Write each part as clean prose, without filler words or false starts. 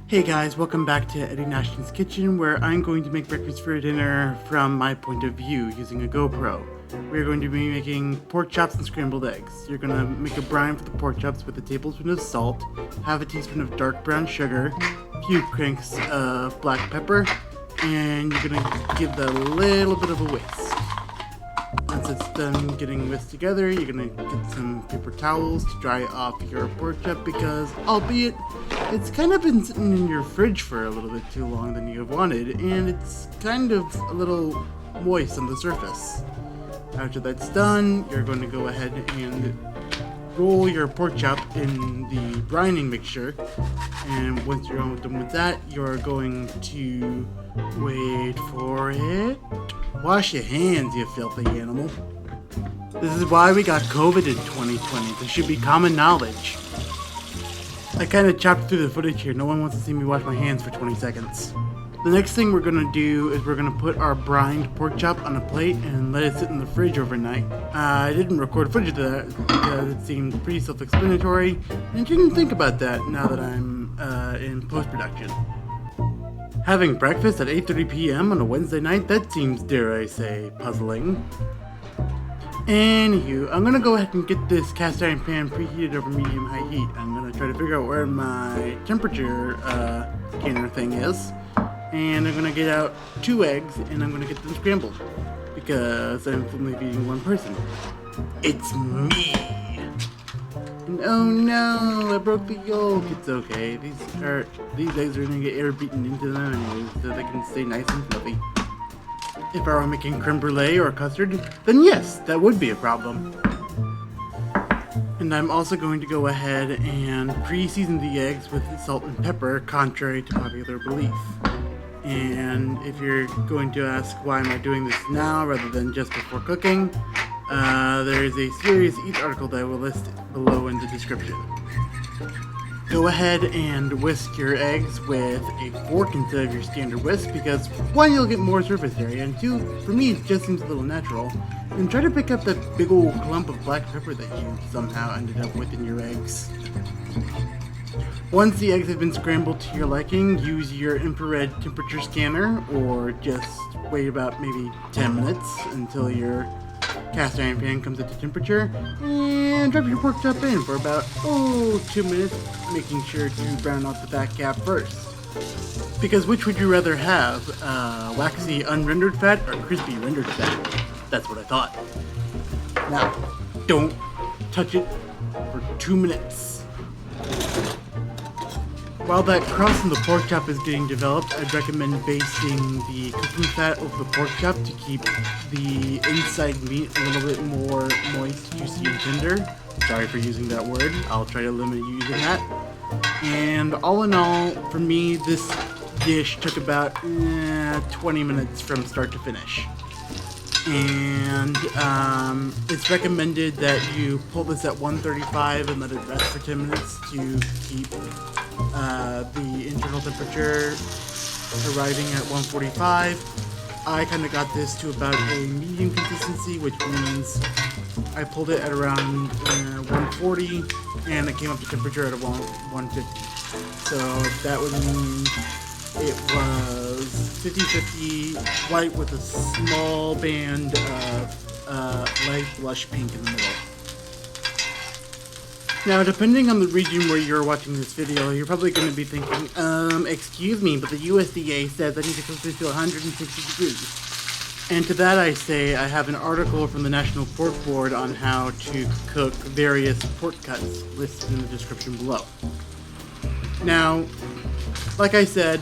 Hey guys, welcome back to Eddie Nashton's Kitchen, where I'm going to make breakfast for dinner from my point of view using a GoPro. We're going to be making pork chops and scrambled eggs. You're going to make a brine for the pork chops with a tablespoon of salt, half a teaspoon of dark brown sugar, a few cranks of black pepper, and you're going to give that a little bit of a whisk. Once it's done getting whisked together, you're going to get some paper towels to dry off your pork chop because, albeit it's kind of been sitting in your fridge for a little bit too long than you have wanted, and it's kind of a little moist on the surface. After that's done, you're going to go ahead and roll your pork chop in the brining mixture, and once you're done with that, you're going to wait for it. Wash your hands, you filthy animal. This is why we got COVID in 2020. This should be common knowledge. I kind of chopped through the footage here. No one wants to see me wash my hands for 20 seconds. The next thing we're going to do is we're going to put our brined pork chop on a plate and let it sit in the fridge overnight. I didn't record footage of that because it seemed pretty self-explanatory and didn't think about that now that I'm in post-production. Having breakfast at 8:30 p.m. on a Wednesday night, that seems, dare I say, puzzling. Anywho, I'm gonna go ahead and get this cast iron pan preheated over medium-high heat. I'm gonna try to figure out where my temperature scanner thing is. And I'm gonna get out 2 eggs and I'm gonna get them scrambled. Because I'm only feeding one person. It's me! And oh no, I broke the yolk. It's okay. These eggs are gonna get air beaten into them anyway, so they can stay nice and fluffy. If I were making creme brulee or custard, then yes, that would be a problem. And I'm also going to go ahead and pre-season the eggs with salt and pepper, contrary to popular belief. And if you're going to ask why am I doing this now rather than just before cooking, there is a Serious Eats article that I will list below in the description. Go ahead and whisk your eggs with a fork instead of your standard whisk because 1, you'll get more surface area, and 2, for me it just seems a little natural. And try to pick up that big old clump of black pepper that you somehow ended up with in your eggs. Once the eggs have been scrambled to your liking, use your infrared temperature scanner or just wait about maybe 10 minutes until your cast iron pan comes up to temperature, and drop your pork chop in for about 2 minutes, making sure to brown out the back gap first. Because which would you rather have, waxy unrendered fat or crispy rendered fat? That's what I thought. Now, don't touch it for 2 minutes. While that crust in the pork chop is getting developed, I'd recommend basting the cooking fat over the pork chop to keep the inside meat a little bit more moist, juicy, and tender. Sorry for using that word. I'll try to limit using that. And all in all, for me, this dish took about 20 minutes from start to finish. And it's recommended that you pull this at 135 and let it rest for 10 minutes to keep the internal temperature arriving at 145. I kind of got this to about a medium consistency, which means I pulled it at around 140 and it came up to temperature at 150. So that would mean it was 50-50 white with a small band of light blush pink in the middle. Now, depending on the region where you're watching this video, you're probably going to be thinking, excuse me, but the USDA says I need to cook this to 160 degrees. And to that I say I have an article from the National Pork Board on how to cook various pork cuts listed in the description below. Now, like I said,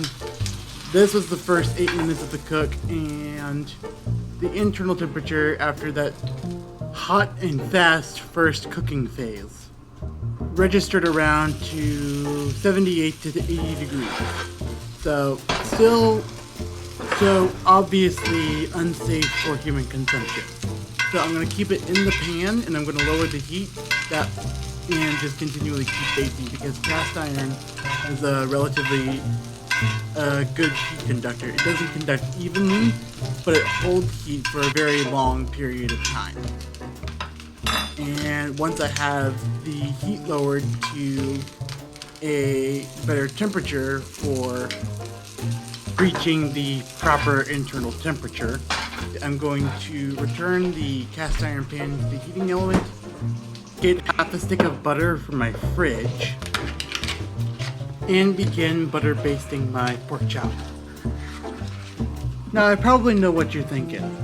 this was the first 8 minutes of the cook, and the internal temperature after that hot and fast first cooking phase registered around to 78 to 80 degrees. So, still so obviously unsafe for human consumption. So I'm going to keep it in the pan and I'm going to lower the heat and just continually keep basting because cast iron is a relatively good heat conductor. It doesn't conduct evenly, but it holds heat for a very long period of time. And once I have the heat lowered to a better temperature for reaching the proper internal temperature, I'm going to return the cast iron pan to the heating element, get half a stick of butter from my fridge, and begin butter basting my pork chop. Now I probably know what you're thinking.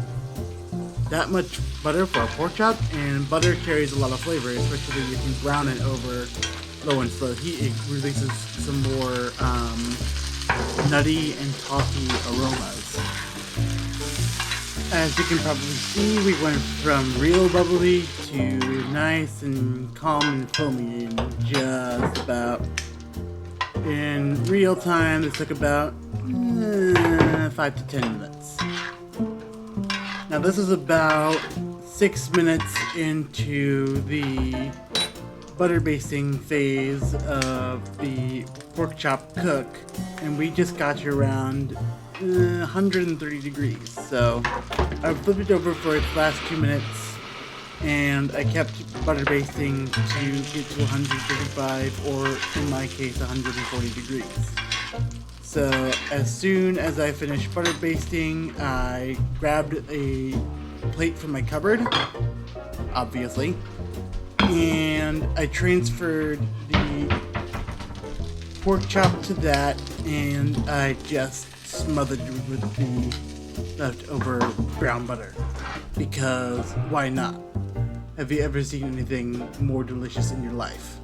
That much butter for a pork chop, and butter carries a lot of flavor, especially if you brown it over low and slow heat. It releases some more nutty and toffee aromas. As you can probably see, we went from real bubbly to nice and calm and foamy in just about. In real time, this took about 5 to 10 minutes. Now this is about 6 minutes into the butter basting phase of the pork chop cook, and we just got to around 130 degrees. So I flipped it over for its last 2 minutes, and I kept butter basting to get to 135, or in my case 140 degrees. So as soon as I finished butter basting, I grabbed a plate from my cupboard, obviously, and I transferred the pork chop to that, and I just smothered it with the leftover brown butter, because why not? Have you ever seen anything more delicious in your life?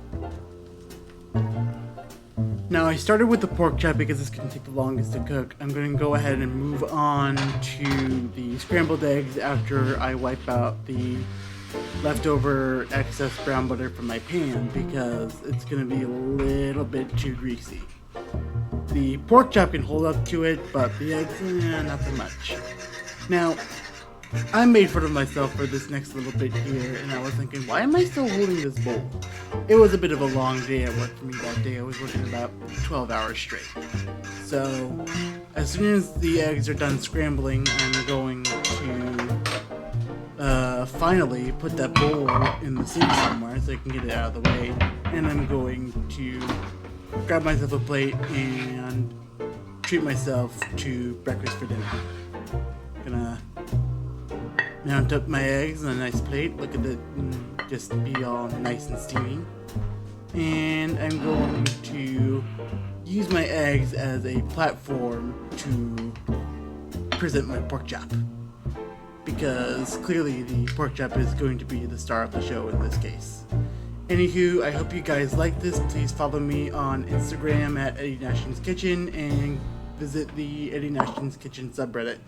Now I started with the pork chop because it's going to take the longest to cook. I'm going to go ahead and move on to the scrambled eggs after I wipe out the leftover excess brown butter from my pan, because it's going to be a little bit too greasy. The pork chop can hold up to it, but the eggs, not so much. Now, I made fun of myself for this next little bit here, and I was thinking, why am I still holding this bowl? It was a bit of a long day at work for me that day. I was working about 12 hours straight. So, as soon as the eggs are done scrambling, I'm going to finally put that bowl in the sink somewhere so I can get it out of the way. And I'm going to grab myself a plate and treat myself to breakfast for dinner. Gonna mount up my eggs on a nice plate, look at it and just be all nice and steamy. And I'm going to use my eggs as a platform to present my pork chop, because clearly the pork chop is going to be the star of the show in this case. Anywho, I hope you guys like this. Please follow me on Instagram at Eddie Nashton's Kitchen, and visit the Eddie Nashton's Kitchen subreddit.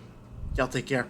Y'all take care.